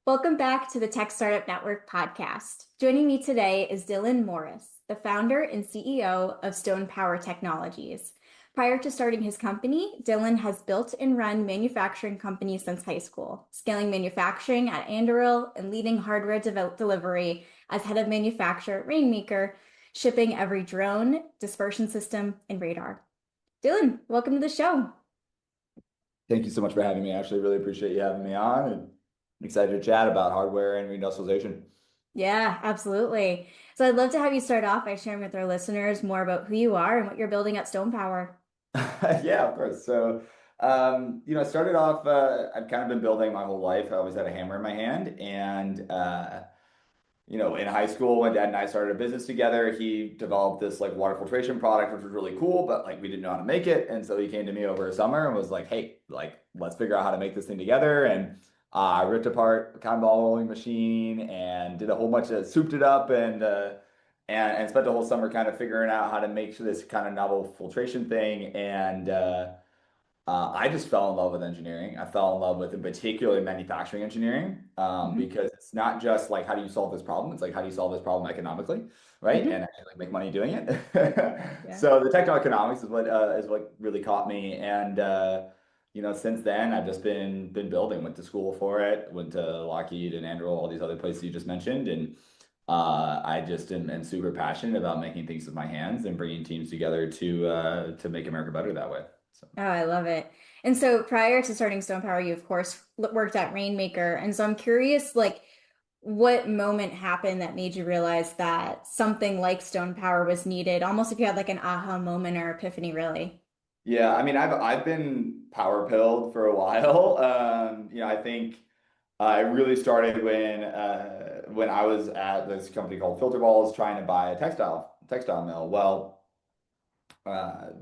Welcome back to the Tech Startup Network podcast. Joining me today is Dylan Morris, the founder and CEO of Stone Power Technologies. Prior to starting his company, Dylan has built and run manufacturing companies since high school, scaling manufacturing at Anduril and leading hardware delivery as head of manufacturer at Rainmaker, shipping every drone, dispersion system, and radar. Dylan, welcome to the show. Thank you so much for having me. I actually really appreciate you having me on and excited to chat about hardware and reindustrialization. Yeah, absolutely. So I'd love to have you start off by sharing with our listeners more about who you are and what you're building at Stone Power. Yeah, of course. I started off, I've kind of been building my whole life. I always had a hammer in my hand. In high school, when Dad and I started a business together, he developed this like water filtration product, which was really cool, but like we didn't know how to make it. And so he came to me over a summer and was like, hey, like, let's figure out how to make this thing together. And I ripped apart a cotton ball rolling machine and did a whole bunch of souped it up and spent the whole summer kind of figuring out how to make this kind of novel filtration thing. I just fell in love with engineering. I fell in love with, in particular, manufacturing engineering, Hmm. because it's not just like how do you solve this problem. It's like how do you solve this problem economically, right? Hmm. And actually like make money doing it. Yeah. So the techno economics is what really caught me. Since then I've just been building. Went to school for it. Went to Lockheed and Anduril, all these other places you just mentioned, and I just am super passionate about making things with my hands and bringing teams together to make America better that way. So. Oh, I love it. And so prior to starting Stone Power, you of course worked at Rainmaker. And so I'm curious, like, what moment happened that made you realize that something like Stone Power was needed? Almost if you had like an aha moment or epiphany, really. Yeah, I mean, I've been power pilled for a while. I think it really started when I was at this company called Filter Balls trying to buy a textile mill. Well,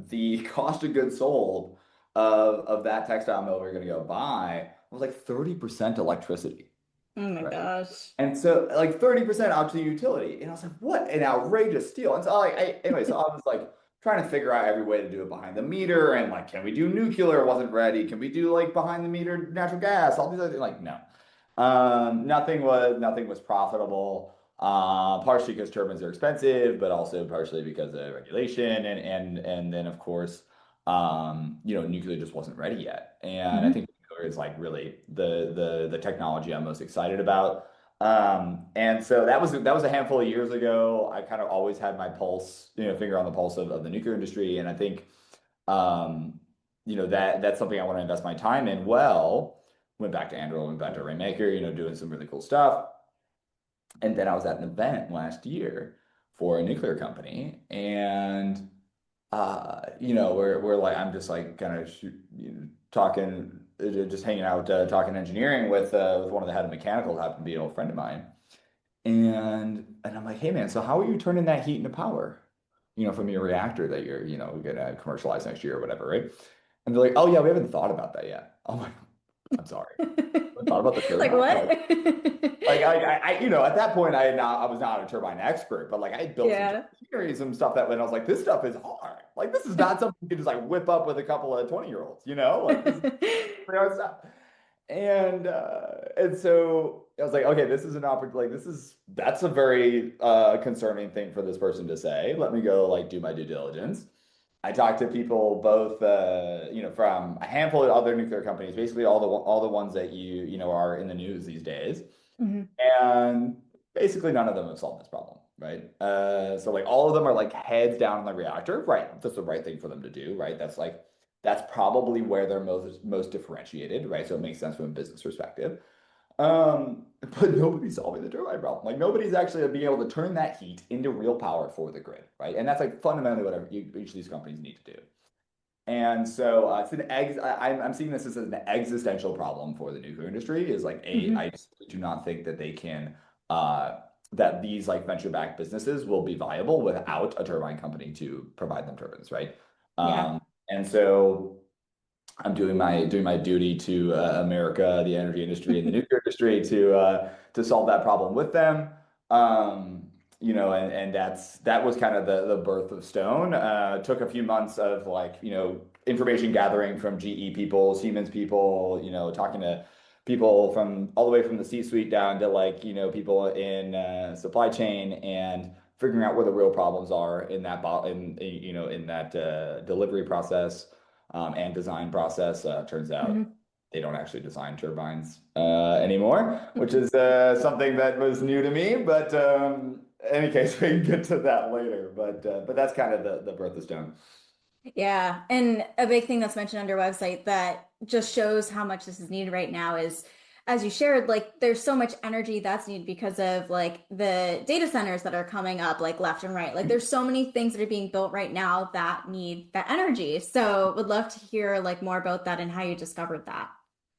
the cost of goods sold of that textile mill we were going to go buy was like 30% electricity, Oh my right? gosh. And so like 30% out to the utility. And I was like, what an outrageous steal. And so so I was like trying to figure out every way to do it behind the meter. And like, can we do nuclear? Wasn't ready. Can we do like behind the meter natural gas? All these other things. Like, no. Nothing was profitable. Partially because turbines are expensive, but also partially because of regulation. And then of course, nuclear just wasn't ready yet. And I Hmm. think nuclear is like really the technology I'm most excited about. And so that was a handful of years ago. I kind of always had my pulse, finger on the pulse of the nuclear industry. And I think that's something I want to invest my time in. Well, went back to Anduril, went back to Rainmaker, doing some really cool stuff. And then I was at an event last year for a nuclear company, and we're like I'm just like kind of talking, just hanging out, talking engineering with one of the head of mechanical, who happened to be an old friend of mine, and I'm like, hey man, so how are you turning that heat into power? From your reactor that you're gonna commercialize next year or whatever, right? And they're like, oh yeah, we haven't thought about that yet. I'm like, I'm sorry, I haven't thought about the Like turbine. what? At that point, I was not a turbine expert, but like I had built some Yeah. theories, some stuff that when I was like, this stuff is hard. Like this is not something you can just like whip up with a couple of 20-year-olds, like this is pretty hard stuff. And so I was like, okay, this is an opportunity. Like that's a very concerning thing for this person to say. Let me go like do my due diligence. I talked to people both, from a handful of other nuclear companies, basically all the ones that are in the news these days. Mhm. And basically none of them have solved this problem, right? So like all of them are like heads down in the reactor, right? That's the right thing for them to do, right? That's probably where they're most differentiated, right? So it makes sense from a business perspective. But nobody's solving the turbine problem. Like nobody's actually being able to turn that heat into real power for the grid, right? And that's like fundamentally what each of these companies need to do. And so I'm seeing this as an existential problem for the nuclear industry. Is like Mhm. I just do not think that they can that these like venture-backed businesses will be viable without a turbine company to provide them turbines, right? Yeah. And so I'm doing my duty to America, the energy industry, and the nuclear industry to solve that problem with them. And that was kind of the birth of Stone. Took a few months of like information gathering from GE people, Siemens people, talking to people from all the way from the C-suite down to like, people in supply chain and figuring out where the real problems are in that in that delivery process and design process. Turns out Mhm. they don't actually design turbines anymore, which is something that was new to me. But in any case, we can get to that later. But that's kind of the birth of Stone. Yeah, and a big thing that's mentioned on your website that just shows how much this is needed right now is, as you shared, like there's so much energy that's needed because of like the data centers that are coming up like left and right. Like there's so many things that are being built right now that need that energy. So would love to hear like more about that and how you discovered that.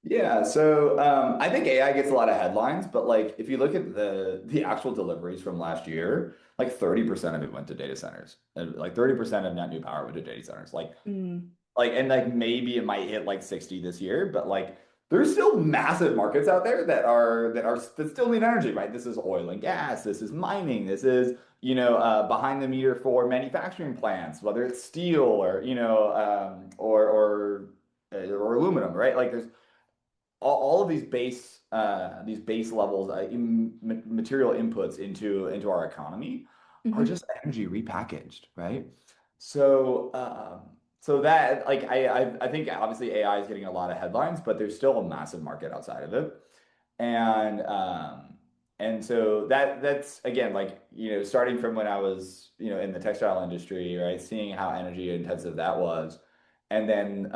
Yeah, so I think AI gets a lot of headlines, but like if you look at the actual deliveries from last year, like 30% of it went to data centers. And like 30% of net new power went to data centers. Mm. And like maybe it might hit like 60 this year, but like there's still massive markets out there that still need energy, right? This is oil and gas, this is mining, this is, behind the meter for manufacturing plants, whether it's steel or, or aluminum, right? Like there's all of these base levels material inputs into our economy are Hmm. just energy repackaged, right? So so that like I think obviously AI is getting a lot of headlines, but there's still a massive market outside of it. And so that's again like starting from when I was in the textile industry, right, seeing how energy intensive that was, and then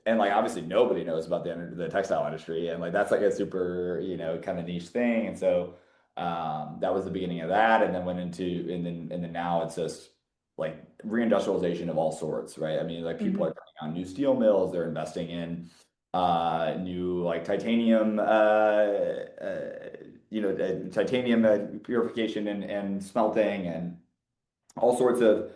and like obviously nobody knows about the textile industry, and like that's like a super kind of niche thing. And so that was the beginning of that, and then went into and then now it's just like reindustrialization of all sorts, right? I mean, like people are Hmm. turning on new steel mills, they're investing in new like titanium purification and smelting and all sorts of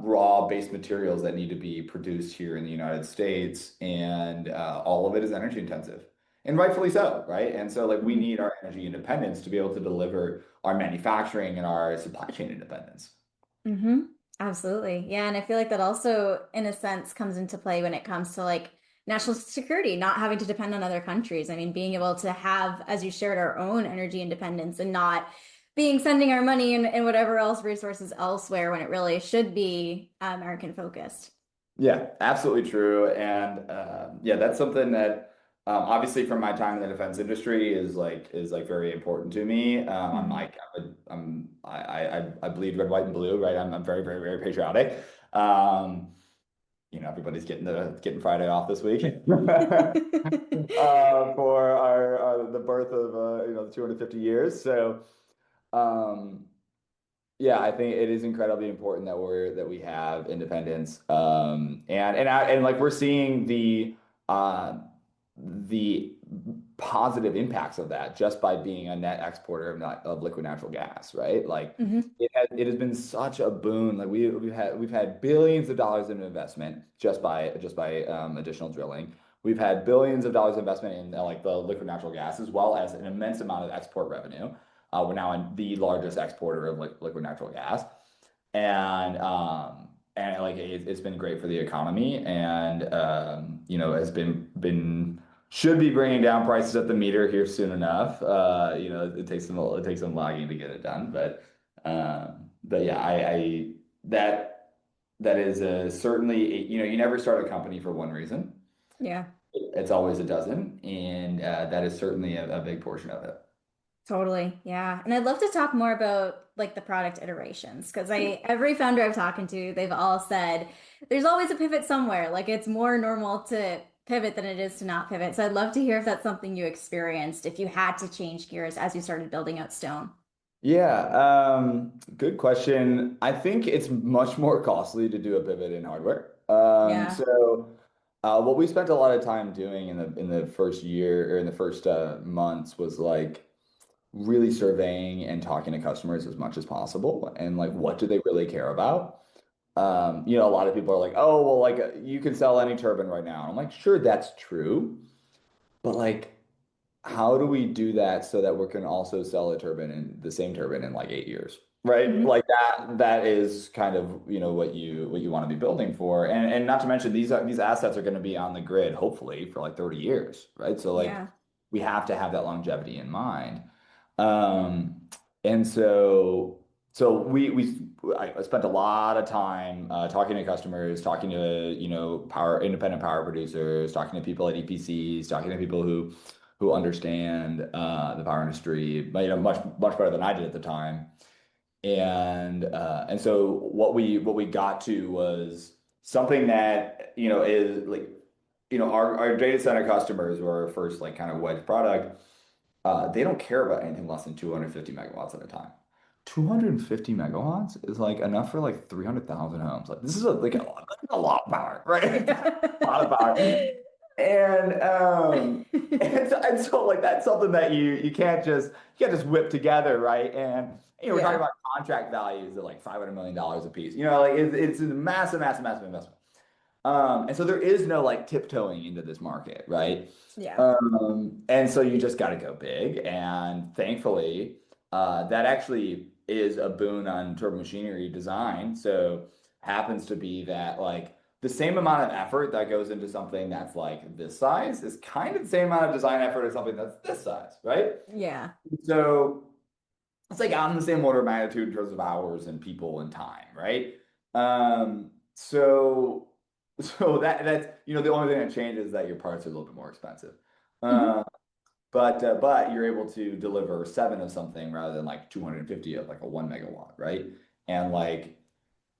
raw base materials that need to be produced here in the United States, and all of it is energy intensive, and rightfully so, right? And so like we Hmm. need our energy independence to be able to deliver our manufacturing and our supply chain independence. Hmm. Absolutely. Yeah. And I feel like that also, in a sense, comes into play when it comes to like national security, not having to depend on other countries. I mean, being able to have, as you shared, our own energy independence and not being sending our money and whatever else resources elsewhere when it really should be American focused. Yeah, absolutely true. And yeah, that's something that obviously from my time in the defense industry is like very important to me. I'm Hmm. like I bleed red, white, and blue, right? I'm very, very, very patriotic. Um, everybody's getting Friday off this week for our the birth of the 250 years. So um, yeah, I think it is incredibly important that we have independence, and like we're seeing the positive impacts of that just by being a net exporter of liquid natural gas, right? Like Hmm. it has been such a boon. Like we've had billions of dollars in investment just by additional drilling. We've had billions of dollars investment in like the liquid natural gas as well as an immense amount of export revenue. We're now the largest exporter of liquid natural gas, and like it's been great for the economy, and has been should be bringing down prices at the meter here soon enough. It takes some logging to get it done, but yeah, I that is certainly you never start a company for one reason. Yeah. It's always a dozen, and that is certainly a big portion of it. Totally. Yeah. And I'd love to talk more about like the product iterations because every founder I've talked to, they've all said there's always a pivot somewhere. Like it's more normal to pivot than it is to not pivot. So I'd love to hear if that's something you experienced, if you had to change gears as you started building out Stone. Yeah, good question. I think it's much more costly to do a pivot in hardware. Yeah. What we spent a lot of time doing in the first year or in the first months was like really surveying and talking to customers as much as possible, and like what do they really care about? A lot of people are like, oh, well, like you can sell any turbine right now. And I'm like, sure, that's true, but like how do we do that so that we can also sell the same turbine in like 8 years? right? Hmm. Like that is kind of, what you want to be building for. And not to mention these assets are going to be on the grid hopefully for like 30 years, right? So like Yeah. we have to have that longevity in mind. Um, and so I spent a lot of time talking to customers, talking to, independent power producers, talking to people at EPCs, talking to people who understand the power industry, but, much better than I did at the time. And so what we got to was something that is like our data center customers who are our first like kind of wedge product. They don't care about anything less than 250 megawatts at a time. 250 megawatts is like enough for like 300,000 homes. Like this is a lot of power, right? A lot of power. And and so like that's something that you can't just whip together, right? And we're talking Yeah. about contract values of like $500 million a piece. Like it's a massive, massive, massive investment. And so there is no like tiptoeing into this market, right? Yeah. And so you just got to go big. And thankfully, that actually is a boon on turbo machinery design. So happens to be that like the same amount of effort that goes into something that's like this size is kind of the same amount of design effort as something that's this size, right? Yeah. So it's like on the same order of magnitude in terms of hours and people and time, right? So that's the only thing that changes is that your parts are a little bit more expensive. Hmm. Uh, but you're able to deliver seven of something rather than like 250 of like a 1 megawatt, right? And like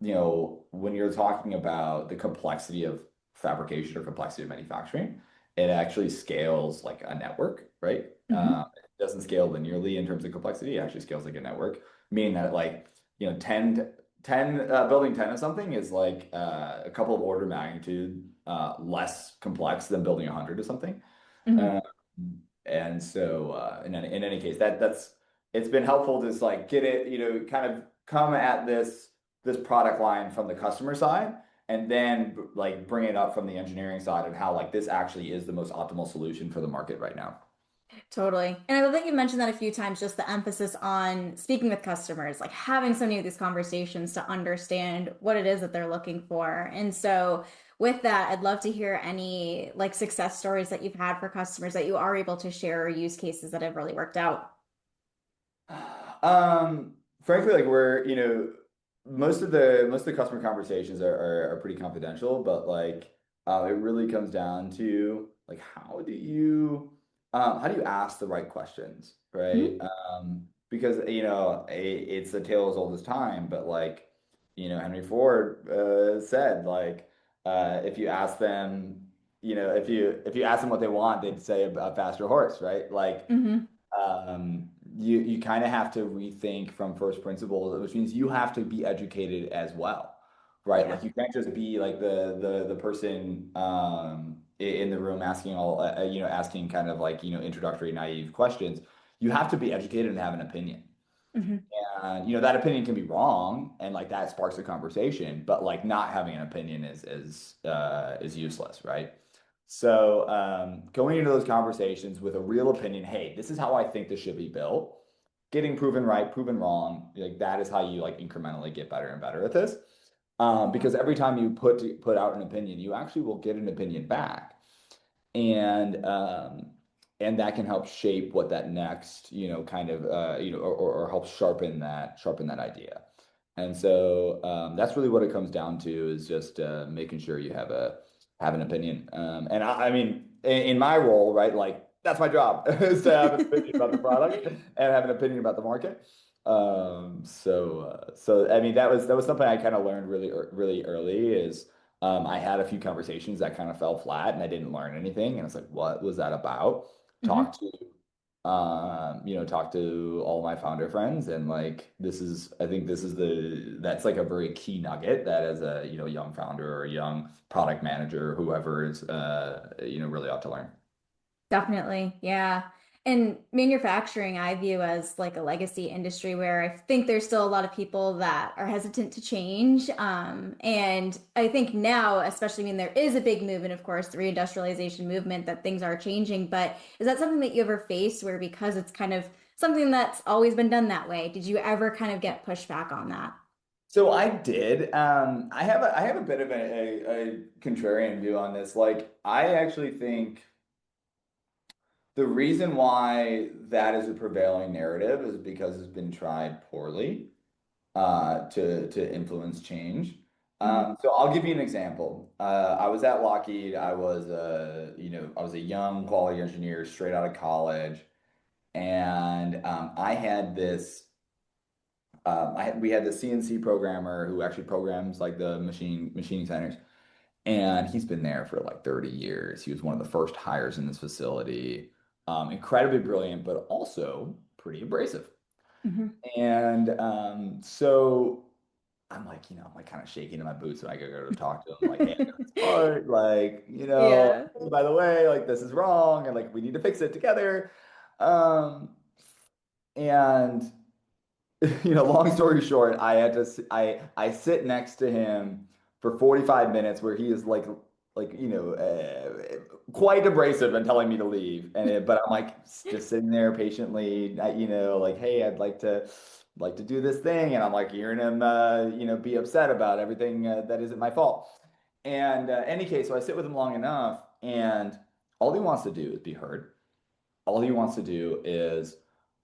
when you're talking about the complexity of fabrication or complexity of manufacturing, it actually scales like a network, right? Hmm. It doesn't scale linearly in terms of complexity. It actually scales like a network, meaning that like, 10, building 10 of something is like a couple of order of magnitude less complex than building 100 of something. Hmm. Uh, and so in any case, that's it's been helpful to just like get it, kind of come at this product line from the customer side and then like bring it up from the engineering side and how like this actually is the most optimal solution for the market right now. Totally. And I love that you mentioned that a few times, just the emphasis on speaking with customers, like having so many of these conversations to understand what it is that they're looking for. And so with that, I'd love to hear any like success stories that you've had for customers that you are able to share or use cases that have really worked out. Frankly, like we're, most of the customer conversations are pretty confidential, but like it really comes down to like how do you ask the right questions, right? Mhm. Because it's the tale as old as time, but like Henry Ford said like if you ask them, if you ask them what they want, they'd say a faster horse, right? Like Hmm. you kind of have to rethink from first principles, which means you have to be educated as well, right? Yeah. Like you can't just be like the person in the room asking asking kind of like introductory naive questions. You have to be educated and have an opinion. Hmm. And that opinion can be wrong, and like that sparks a conversation. But like not having an opinion is useless, right? So going into those conversations with a real opinion, hey, this is how I think this should be built. Getting proven right, proven wrong, like that is how you like incrementally get better and better at this. Because every time you put out an opinion, you actually will get an opinion back and that can help shape what that next kind of or help sharpen that idea. And so that's really what it comes down to is just making sure you have an opinion. And I mean in my role, right, like that's my job is to have an opinion about the product and have an opinion about the market. So I mean that was something I kind of learned really early is I had a few conversations that kind of fell flat and I didn't learn anything. And it's like, what was that about? Hmm. Talk to, talk to all my founder friends. And like, I think that's like a very key nugget that as a, young founder or a young product manager, whoever is, really ought to learn. Definitely. Yeah. And manufacturing, I view as like a legacy industry where I think there's still a lot of people that are hesitant to change. And I think now, especially, I mean, there is a big movement, of course, the reindustrialization movement, that things are changing. But is that something that you ever faced where because it's kind of something that's always been done that way. Did you ever kind of get pushback on that? So I did. I have a bit of a contrarian view on this. Like, I actually think the reason why that is a prevailing narrative is because it's been tried poorly to influence change. Hmm. So I'll give you an example. I was at Lockheed. I was a young quality engineer straight out of college, and I had this. We had the CNC programmer who actually programs like the machining centers, and he's been there for like 30 years. He was one of the first hires in this facility. Incredibly brilliant, but also pretty abrasive. Hmm. And so I'm like kind of shaking in my boots when I go to talk to him, like, hey, I got this part, like, Yeah. by the way, like this is wrong, and like we need to fix it together. Um, and long story short, I sit next to him for 45 minutes where he is quite abrasive and telling me to leave. But I'm like just sitting there patiently, like, hey, I'd like to do this thing, and I'm like hearing him, be upset about everything that isn't my fault. And any case, so I sit with him long enough, and all he wants to do is be heard. All he wants to do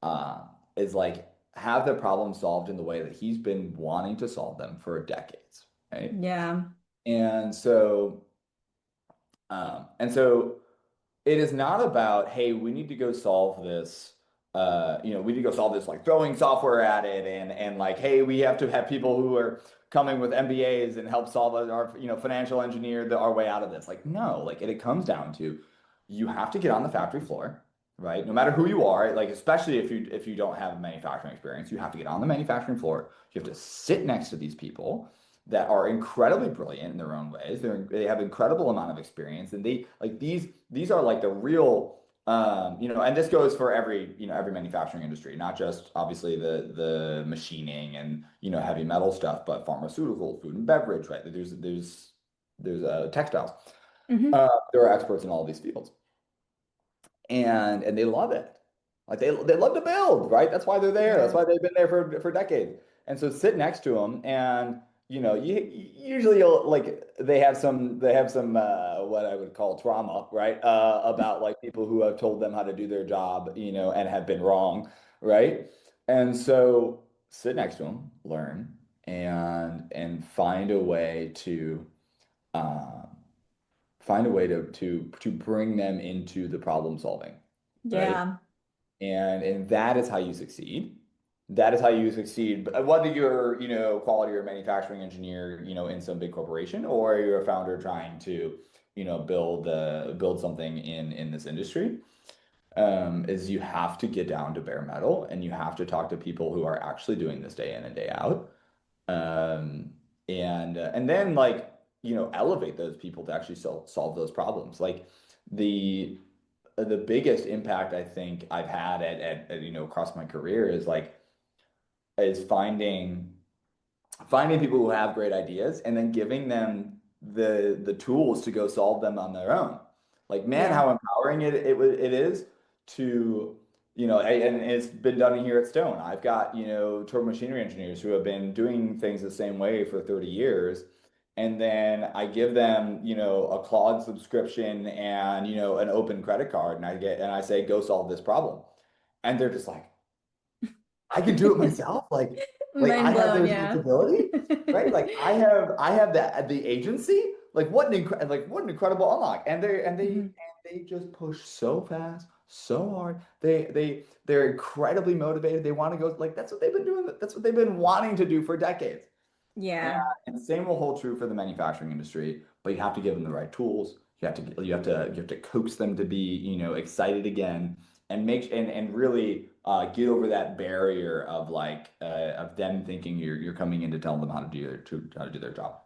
uh, is like have the problem solved in the way that he's been wanting to solve them for decades, right? Yeah. And so it is not about, hey, we need to go solve this. We need to go solve this like throwing software at it, and like, hey, we have to have people who are coming with MBAs and help solve our financial engineer our way out of this. Like, no, like it comes down to you have to get on the factory floor, right? No matter who you are, like especially if you don't have manufacturing experience, you have to get on the manufacturing floor. You have to sit next to these people that are incredibly brilliant in their own ways. They have incredible amount of experience, and they like these are like the real and this goes for every manufacturing industry, not just obviously the machining and heavy metal stuff, but pharmaceutical, food and beverage, right? There's textiles. Hmm. There are experts in all of these fields, and they love it. Like they love to build, right? That's why they're there. That's Yeah. why they've been there for decades. And so sit next to them, and usually you'll like they have some what I would call trauma, right? About like people who have told them how to do their job, and have been wrong, right? And so sit next to them, learn, and um, find a way to bring them into the problem solving, right? Yeah. And that is how you succeed. That is how you succeed. But whether you're, quality or manufacturing engineer, in some big corporation, or you're a founder trying to, build something in this industry, is you have to get down to bare metal, and you have to talk to people who are actually doing this day in and day out. Um, and then like, elevate those people to actually solve those problems. Like the biggest impact I think I've had at across my career is finding people who have great ideas and then giving them the tools to go solve them on their own. Like, man, Yeah. how empowering it is to, and it's been done here at Stone. I've got, turbo machinery engineers who have been doing things the same way for 30 years. And then I give them, a Claude subscription and, an open credit card, and I say, go solve this problem. And they're just like, I can do it myself. Like I Mind have the blown, yeah. responsibility, right? Like I have the agency. What an incredible unlock. Mhm. And they just push so fast, so hard. They're incredibly motivated. They want to go, like that's what they've been doing. That's what they've been wanting to do for decades. And, Yeah. and the same will hold true for the manufacturing industry, but you have to give them the right tools. You have to coax them to be, excited again, and really get over that barrier of of them thinking you're coming in to tell them how to do their job.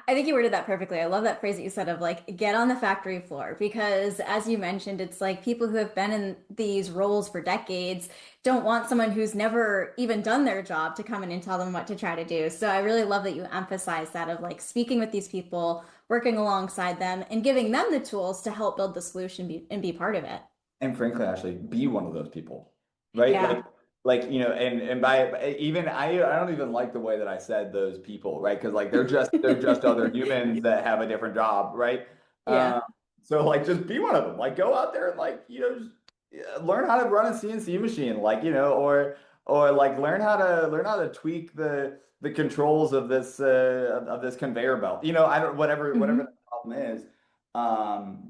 I think you worded that perfectly. I love that phrase that you said of like get on the factory floor because as you mentioned, it's like people who have been in these roles for decades don't want someone who's never even done their job to come in and tell them what to try to do. So I really love that you emphasize that of like speaking with these people, working alongside them, and giving them the tools to help build the solution and be part of it. And frankly, actually, be one of those people. right? Yeah. And by even I don't even like the way that I said those people, right? Because like they're just other humans that have a different job, right? Yeah. Um, so like just be one of them. Like go out there and like just learn how to run a CNC machine, like or like learn how to tweak the controls of this of this conveyor belt. I don't whatever Hmm. the problem is.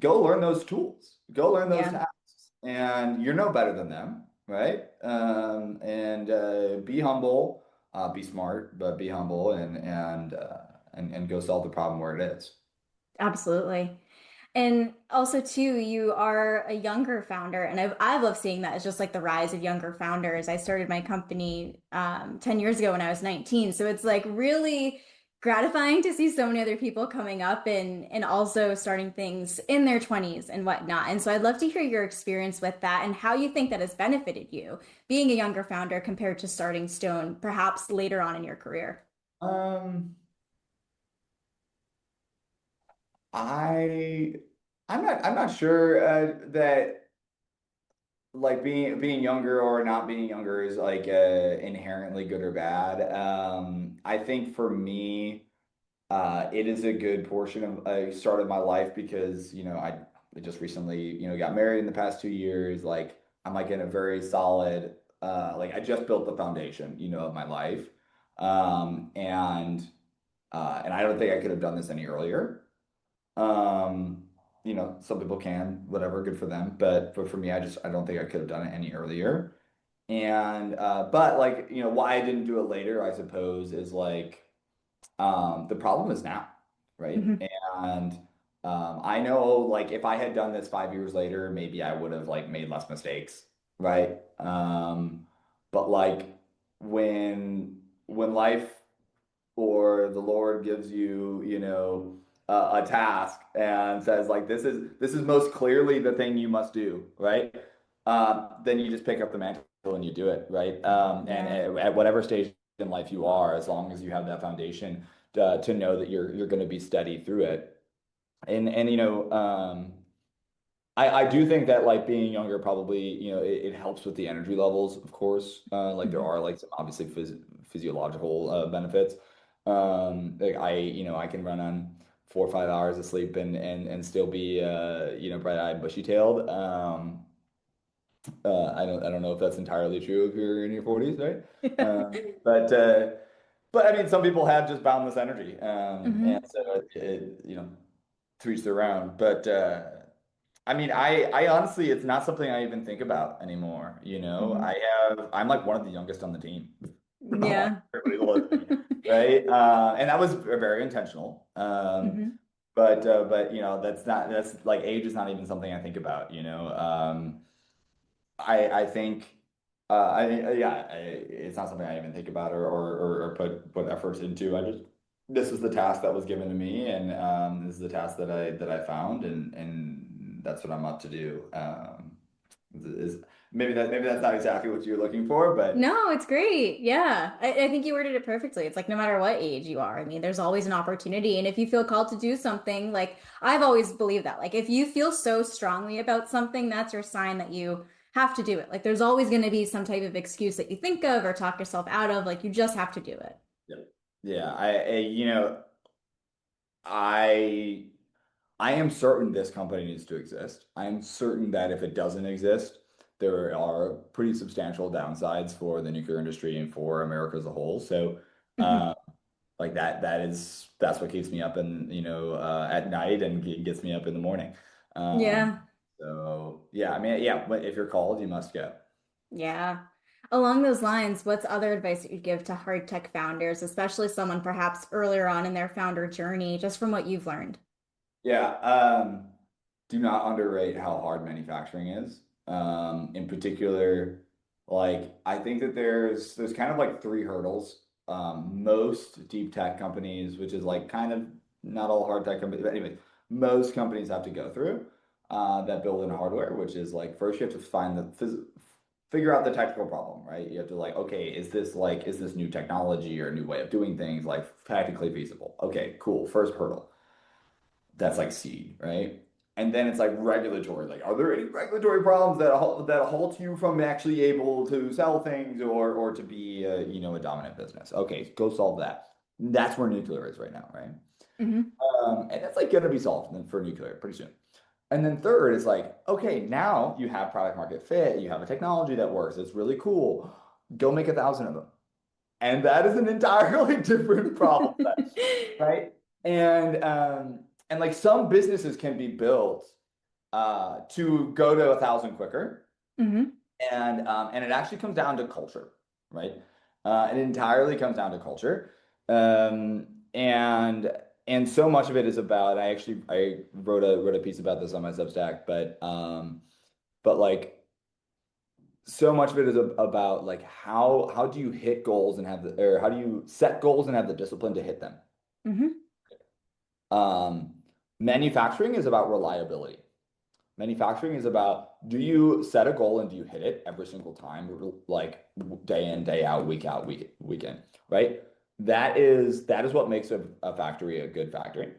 Go learn those tools. Go learn those Yeah. tasks, and you're no better than them, right? And be humble, be smart, but be humble and go solve the problem where it is. Absolutely. And also too, you are a younger founder, and I love seeing that. It's just like the rise of younger founders. I started my company 10 years ago when I was 19. So it's like really gratifying to see so many other people coming up and also starting things in their 20s and whatnot. And so I'd love to hear your experience with that and how you think that has benefited you being a younger founder compared to starting Stone, perhaps later on in your career. Um, I I'm not sure that like being younger or not being younger is like inherently good or bad. I think for me, it is a good portion of a start of my life because I just recently got married in the past 2 years. Like I'm like in a very solid like I just built the foundation of my life, and I don't think I could have done this any earlier. Some people can, whatever, good for them. But for me, I don't think I could have done it any earlier. And but like, why I didn't do it later, I suppose, is like the problem is now, right? Mhm. And I know like if I had done this 5 years later, maybe I would have like made less mistakes, right? But like when life or the Lord gives you, a task and says like this is most clearly the thing you must do, right? Then you just pick up the mantle and you do it, right? And Yeah. at whatever stage in life you are, as long as you have that foundation to know that you're going to be steady through it, and I do think that like being younger probably it helps with the energy levels, of course. Like there Mhm. are like some obviously physiological benefits. Like I can run on 4 or 5 hours of sleep and still be bright-eyed, bushy-tailed. I don't know if that's entirely true if you're in your 40s, right? But I mean some people have just boundless energy. And Hmm. so to each their own. But I mean, I honestly, it's not something I even think about anymore. Hmm. I'm like one of the youngest on the team. Like Yeah. everybody below me, right? And that was very intentional. Hmm. But that's like age is not even something I think about. I think it's not something I even think about or put efforts into. This is the task that was given to me, and this is the task that I found, and that's what I'm up to do. Is maybe that's not exactly what you're looking for, but No, it's great. Yeah. I think you worded it perfectly. It's like no matter what age you are, I mean, there's always an opportunity. And if you feel called to do something, like I've always believed that, like if you feel so strongly about something, that's your sign that you have to do it. Like there's always going to be some type of excuse that you think of or talk yourself out of. Like you just have to do it. yeah, yeah. I I am certain this company needs to exist. I am certain that if it doesn't exist, there are pretty substantial downsides for the nuclear industry and for America as a whole. So, Mhm. like that's what keeps me up at night and gets me up in the morning. Um, Yeah. so yeah, I mean, yeah, but if you're called, you must go. Yeah. Along those lines, what's other advice that you'd give to hard tech founders, especially someone perhaps earlier on in their founder journey, just from what you've learned? Yeah, do not underrate how hard manufacturing is. In particular, like I think that there's kind of like three hurdles. Most deep tech companies, which is like kind of not all hard tech companies, but anyway, most companies have to go through that build in hardware, which is like first you have to figure out the technical problem, right? You have to like, okay, is this new technology or a new way of doing things like practically feasible? Okay, cool. First hurdle. That's like seed, right? And then it's like regulatory. Like, are there any regulatory problems that halt you from actually able to sell things or to be a dominant business? Okay, go solve that. That's where nuclear is right now, right? Hmm. And that's like going to be solved for nuclear pretty soon. And then third is like, okay, now you have product market fit, you have a technology that works, it's really cool. Go make 1,000 of them. And that is an entirely different problem set, right? And like some businesses can be built to go to 1,000 quicker, Hmm. and it actually comes down to culture, right? It entirely comes down to culture, um, and and so much of it is about. I wrote a piece about this on my Substack, but like so much of it is about like how do you hit goals and have the or how do you set goals and have the discipline to hit them? Hmm. Um, Manufacturing is about reliability. Manufacturing is about do you set a goal and do you hit it every single time, like day in, day out, week in, right? That is what makes a factory a good factory.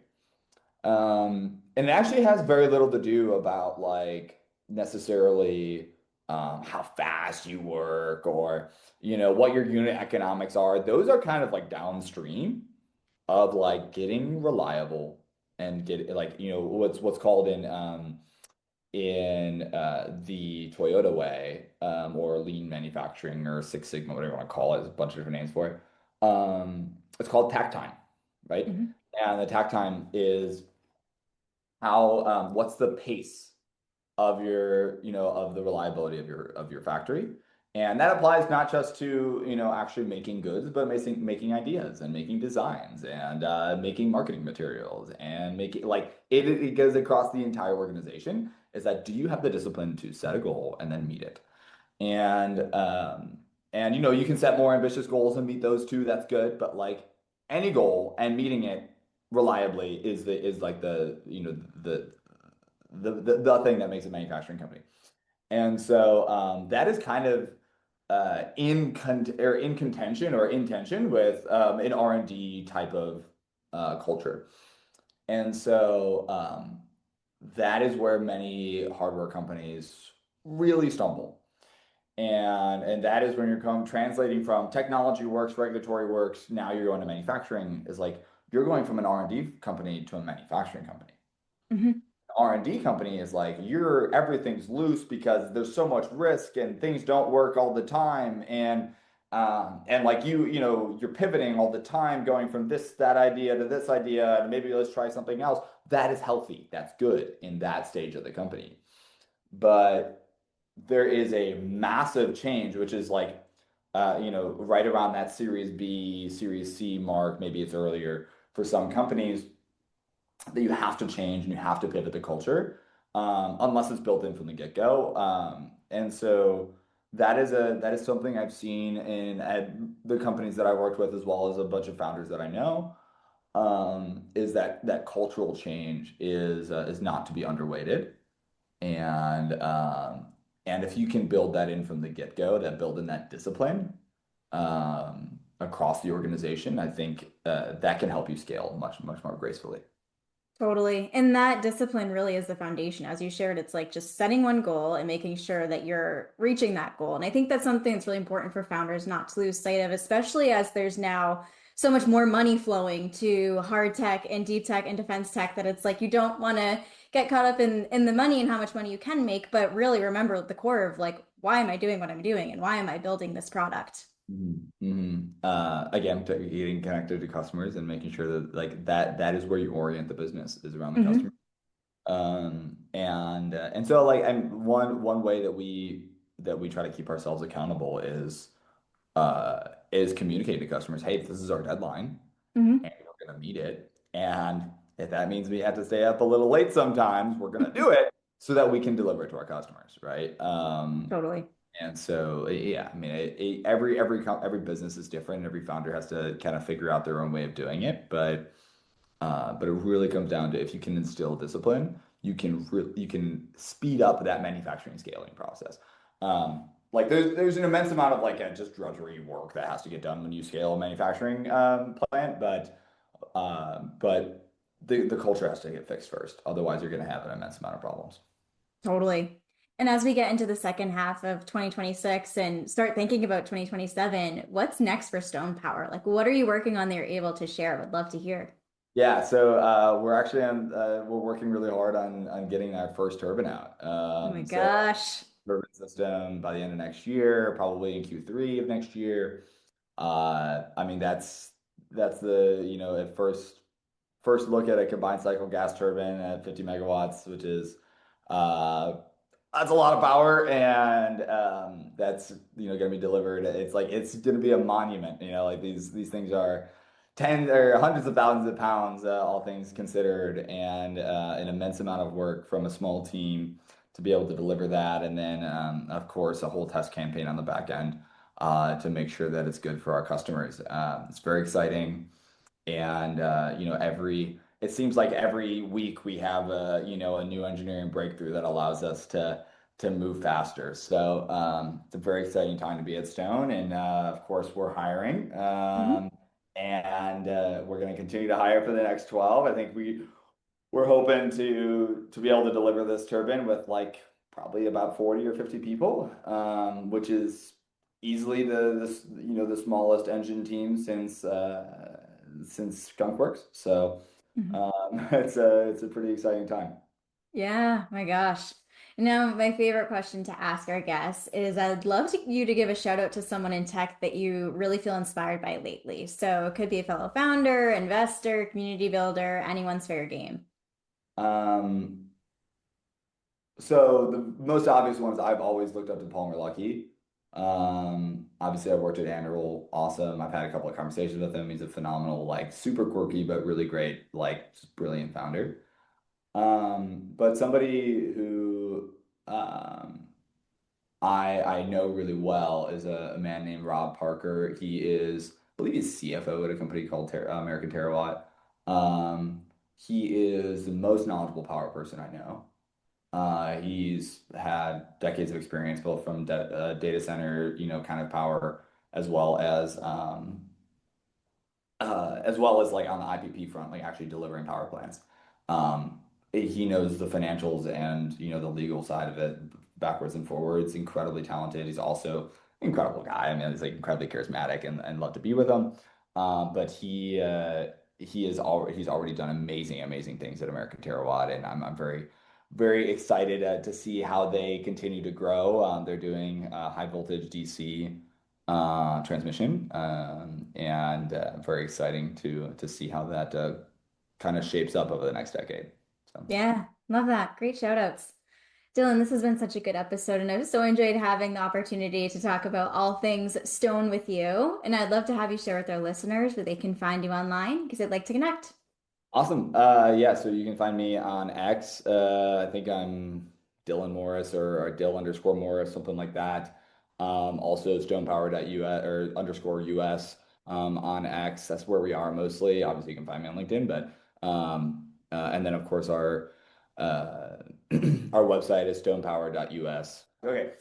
And it actually has very little to do about like necessarily how fast you work or what your unit economics are. Those are kind of like downstream of like getting reliable and get like what's called in the Toyota way, or lean manufacturing or Six Sigma, whatever you want to call it. There's a bunch of different names for it. It's called takt time, right? Hmm. And the takt time is how what's the pace of of the reliability of your factory. And that applies not just to, actually making goods, but making ideas and making designs and making marketing materials and making like it goes across the entire organization. Is that do you have the discipline to set a goal and then meet it? And you can set more ambitious goals and meet those too. That's good. But like any goal and meeting it reliably is like the thing that makes a manufacturing company. And so that is kind of in contention or in tension with an R&D type of culture. And so that is where many hardware companies really stumble. And that is when you're translating from technology works, regulatory works, now you're going to manufacturing is like you're going from an R&D company to a manufacturing company. Hmm. R&D company is like everything's loose because there's so much risk and things don't work all the time and like you're pivoting all the time going from that idea to this idea and maybe let's try something else. That is healthy. That's good in that stage of the company. But there is a massive change, which is like right around that Series B, Series C mark, maybe it's earlier for some companies that you have to change and you have to pivot the culture, unless it's built in from the get-go. And so that is something I've seen at the companies that I worked with, as well as a bunch of founders that I know, is that cultural change is not to be underweighted. And and if you can build that in from the get-go, that build in that discipline across the organization, I think that can help you scale much, much more gracefully. Totally. And that discipline really is the foundation. As you shared, it's like just setting one goal and making sure that you're reaching that goal. And I think that's something that's really important for founders not to lose sight of, especially as there's now so much more money flowing to hard tech and deep tech and defense tech that it's like you don't want to get caught up in the money and how much money you can make, but really remember the core of like, why am I doing what I'm doing and why am I building this product? Mhm, mhm. Again, getting connected to customers and making sure that like that is where you orient the business is around the customer. Hmm. And so like and one way that we try to keep ourselves accountable is communicating to customers, hey, this is our deadline Hmm. and we're gonna meet it. And if that means we have to stay up a little late sometimes, we're gonna do it so that we can deliver it to our customers, right? Totally. And so, yeah, I mean, every business is different. Every founder has to kind of figure out their own way of doing it. But it really comes down to if you can instill discipline, you can speed up that manufacturing scaling process. Like there's an immense amount of like just drudgery work that has to get done when you scale a manufacturing plant, but the culture has to get fixed first. Otherwise, you're going to have an immense amount of problems. Totally. And as we get into the second half of 2026 and start thinking about 2027, what's next for Stone Power? Like, what are you working on that you're able to share? Would love to hear. Yeah, so we're working really hard on getting our first turbine out. Oh my So gosh. turbine system by the end of next year, probably in Q3 of next year. I mean that's the at first look at a combined cycle gas turbine at 50 megawatts, which is uh, that's a lot of power, and that's going to be delivered. It's like it's going to be a monument. Like these things are tens or hundreds of thousands of pounds, all things considered, and an immense amount of work from a small team to be able to deliver that, and then of course a whole test campaign on the back end to make sure that it's good for our customers. It's very exciting. And every it seems like every week we have a new engineering breakthrough that allows us to move faster. So it's a very exciting time to be at Stone, and of course we're hiring, Mhm. and we're going to continue to hire for the next 12. I think we're hoping to be able to deliver this turbine with like probably about 40 or 50 people, which is easily the smallest engine team since Skunkworks. So Mhm. it's a pretty exciting time. Yeah, my gosh. Now, my favorite question to ask our guests is I'd love you to give a shout out to someone in tech that you really feel inspired by lately. So it could be a fellow founder, investor, community builder, anyone's fair game. Um, so the most obvious ones I've always looked up to Palmer Luckey. Obviously I've worked at Anduril, awesome. I've had a couple of conversations with him. He's a phenomenal, like super quirky, but really great, like just brilliant founder. But somebody who I know really well is a man named Rob Parker. He is, I believe he's CFO at a company called American Terawatt. He is the most knowledgeable power person I know. He's had decades of experience both from data center, kind of power, as well as like on the IPP front, like actually delivering power plants. He knows the financials and the legal side of it backwards and forwards. Incredibly talented. He's also an incredible guy. I mean, he's like incredibly charismatic and love to be with him. But he's already done amazing things at American Terawatt, and I'm very excited to see how they continue to grow. They're doing high voltage DC transmission, and very exciting to see how that kind of shapes up over the next decade. So Yeah, love that. Great shout outs. Dylan, this has been such a good episode, and I've so enjoyed having the opportunity to talk about all things stone with you. And I'd love to have you share with our listeners where they can find you online because I'd like to connect. awesome. Yeah, so you can find me on X. I think I'm Dylan Morris or Dill_Morris, something like that. Also stonepower.us or underscore US on X. That's where we are mostly. Obviously, you can find me on LinkedIn, but and then of course uh, our website is stonepower.us. Okay,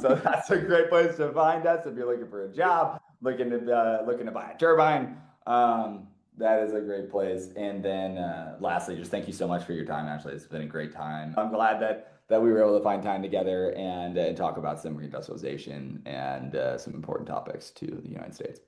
so that's a great place to find us if you're looking for a job, looking to buy a turbine. That is a great place. And then lastly, just thank you so much for your time, Ashley. It's been a great time. I'm glad that we were able to find time together and talk about some reindustrialization and some important topics to the United States.